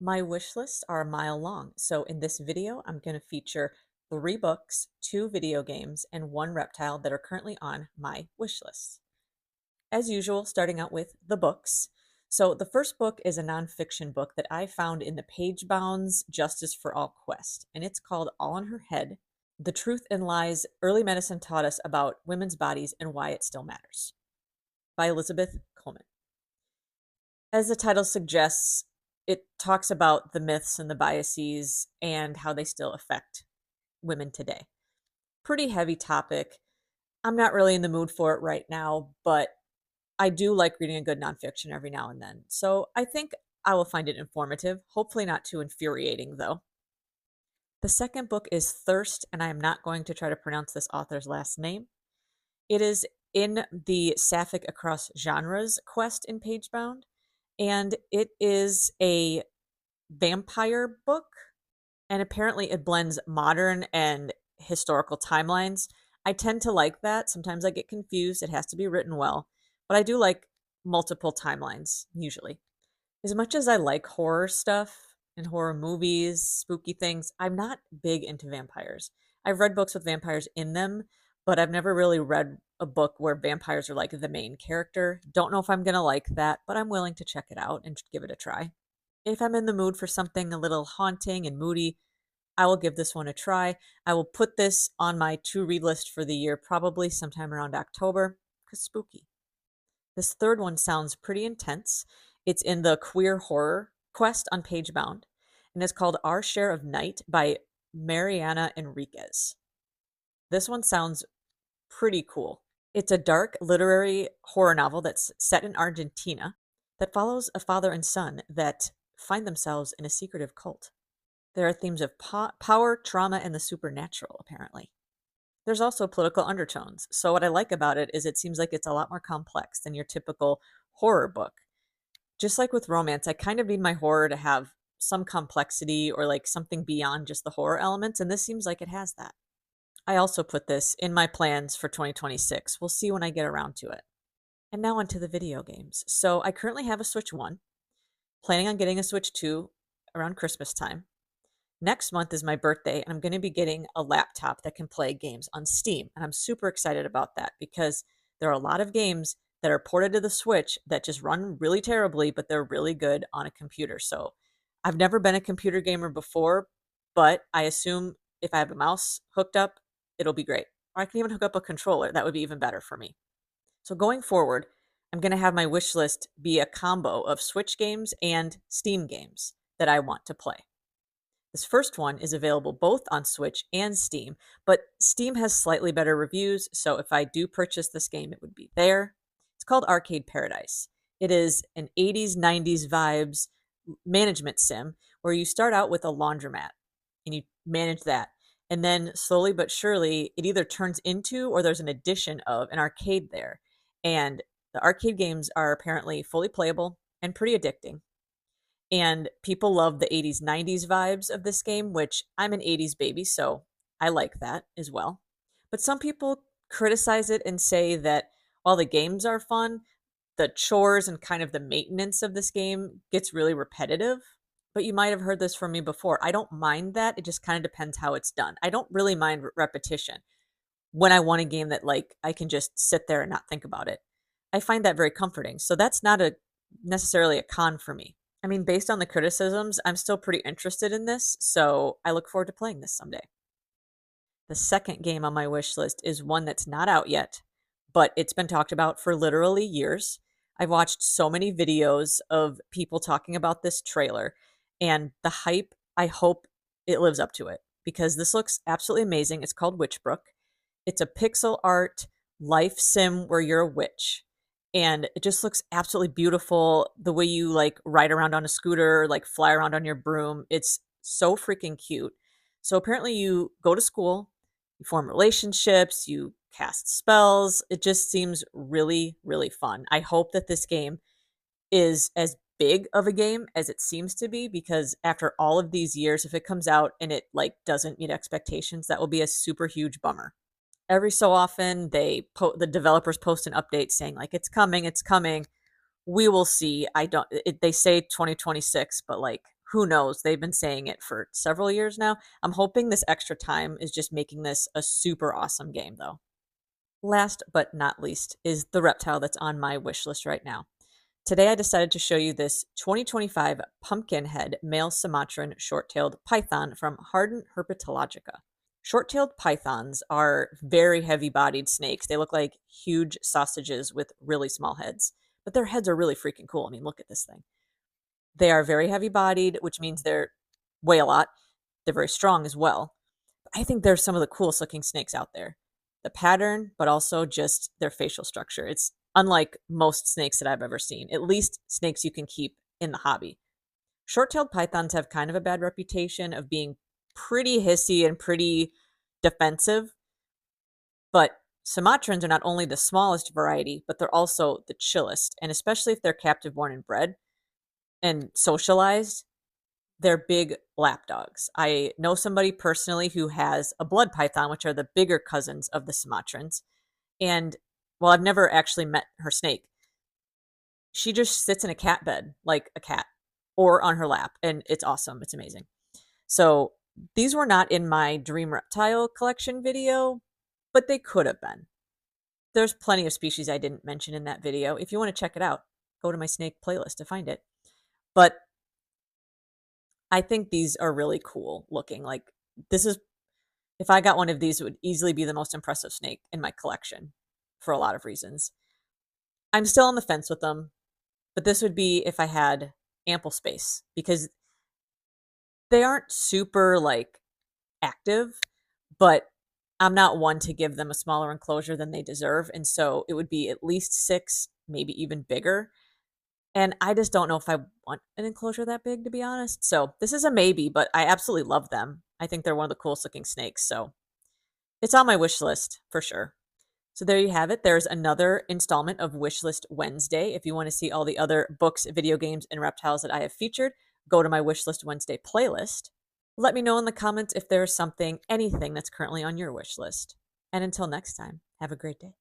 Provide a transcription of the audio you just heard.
My wish lists are a mile long, so in this video, I'm going to feature 3 books, 2 video games, and 1 reptile that are currently on my wish list. As usual, starting out with the books. So the first book is a nonfiction book that I found in the Pagebound's Justice for All quest, and it's called All in Her Head: The Truth and Lies Early Medicine Taught Us About Women's Bodies and Why It Still Matters by Elizabeth Comen. As the title suggests, it talks about the myths and the biases and how they still affect women today. Pretty heavy topic. I'm not really in the mood for it right now, but I do like reading a good nonfiction every now and then. So I think I will find it informative, hopefully not too infuriating though. The second book is Thirst, and I am not going to try to pronounce this author's last name. It is in the Sapphic Across Genres quest in Pagebound, and it is a vampire book, and apparently it blends modern and historical timelines. I tend to like that. Sometimes I get confused. It has to be written well, but I do like multiple timelines usually. As much as I like horror stuff and horror movies, spooky things, I'm not big into vampires. I've read books with vampires in them, but I've never really read a book where vampires are like the main character. Don't know if I'm going to like that, but I'm willing to check it out and give it a try. If I'm in the mood for something a little haunting and moody, I will give this one a try. I will put this on my to-read list for the year, probably sometime around October, because spooky. This third one sounds pretty intense. It's in the queer horror quest on Pagebound, and it's called Our Share of Night by Mariana Enriquez. This one sounds pretty cool. It's a dark literary horror novel that's set in Argentina that follows a father and son that find themselves in a secretive cult. There are themes of power, trauma, and the supernatural, apparently. There's also political undertones. So what I like about it is it seems like it's a lot more complex than your typical horror book. Just like with romance, I kind of need my horror to have some complexity or like something beyond just the horror elements, and this seems like it has that. I also put this in my plans for 2026. We'll see when I get around to it. And now onto the video games. So I currently have a Switch 1, planning on getting a Switch 2 around Christmas time. Next month is my birthday, and I'm going to be getting a laptop that can play games on Steam. And I'm super excited about that because there are a lot of games that are ported to the Switch that just run really terribly, but they're really good on a computer. So I've never been a computer gamer before, but I assume if I have a mouse hooked up, it'll be great. Or I can even hook up a controller. That would be even better for me. So going forward, I'm going to have my wish list be a combo of Switch games and Steam games that I want to play. This first one is available both on Switch and Steam, but Steam has slightly better reviews, so if I do purchase this game, it would be there. It's called Arcade Paradise. It is an 80s, 90s vibes management sim where you start out with a laundromat and you manage that. And then slowly but surely, it either turns into or there's an addition of an arcade there. And the arcade games are apparently fully playable and pretty addicting. And people love the 80s, 90s vibes of this game, which I'm an 80s baby, so I like that as well. But some people criticize it and say that while the games are fun, the chores and kind of the maintenance of this game gets really repetitive. But you might have heard this from me before. I don't mind that. It just kind of depends how it's done. I don't really mind repetition when I want a game that like I can just sit there and not think about it. I find that very comforting. So that's not a necessarily a con for me. I mean, based on the criticisms, I'm still pretty interested in this, so I look forward to playing this someday. The second game on my wish list is one that's not out yet, but it's been talked about for literally years. I've watched so many videos of people talking about this trailer, and the hype, I hope it lives up to it because this looks absolutely amazing. It's called Witchbrook. It's a pixel art life sim where you're a witch. And it just looks absolutely beautiful. The way you like ride around on a scooter, like fly around on your broom. It's so freaking cute. So apparently you go to school, you form relationships, you cast spells. It just seems really, really fun. I hope that this game is as big of a game as it seems to be because after all of these years, if it comes out and it like doesn't meet expectations, that will be a super huge bummer. Every so often the developers post an update saying like it's coming. We will see. They say 2026, but like who knows? They've been saying it for several years now. I'm hoping this extra time is just making this a super awesome game, though. Last but not least is the reptile that's on my wish list right now. Today I decided to show you this 2025 Pumpkinhead male Sumatran short-tailed python from Hardin Herpetologica. Short-tailed pythons are very heavy-bodied snakes. They look like huge sausages with really small heads, but their heads are really freaking cool. I mean, look at this thing. They are very heavy-bodied, which means they weigh a lot. They're very strong as well. I think they're some of the coolest looking snakes out there. The pattern, but also just their facial structure. It's unlike most snakes that I've ever seen, at least snakes you can keep in the hobby. Short-tailed pythons have kind of a bad reputation of being pretty hissy and pretty defensive, but Sumatrans are not only the smallest variety, but they're also the chillest, and especially if they're captive born and bred and socialized, they're big lap dogs. I know somebody personally who has a blood python, which are the bigger cousins of the Sumatrans. And well, I've never actually met her snake. She just sits in a cat bed like a cat or on her lap, and it's awesome. It's amazing. So these were not in my dream reptile collection video, but they could have been. There's plenty of species I didn't mention in that video. If you want to check it out, go to my snake playlist to find it. But I think these are really cool looking. Like, this is, if I got one of these, it would easily be the most impressive snake in my collection for a lot of reasons. I'm still on the fence with them, but this would be if I had ample space, because they aren't super like active, but I'm not one to give them a smaller enclosure than they deserve. And so it would be at least 6, maybe even bigger. And I just don't know if I want an enclosure that big, to be honest. So this is a maybe, but I absolutely love them. I think they're one of the coolest looking snakes. So it's on my wish list for sure. So there you have it. There's another installment of Wishlist Wednesday. If you want to see all the other books, video games, and reptiles that I have featured, go to my Wishlist Wednesday playlist. Let me know in the comments if there's something, anything that's currently on your wish list. And until next time, have a great day.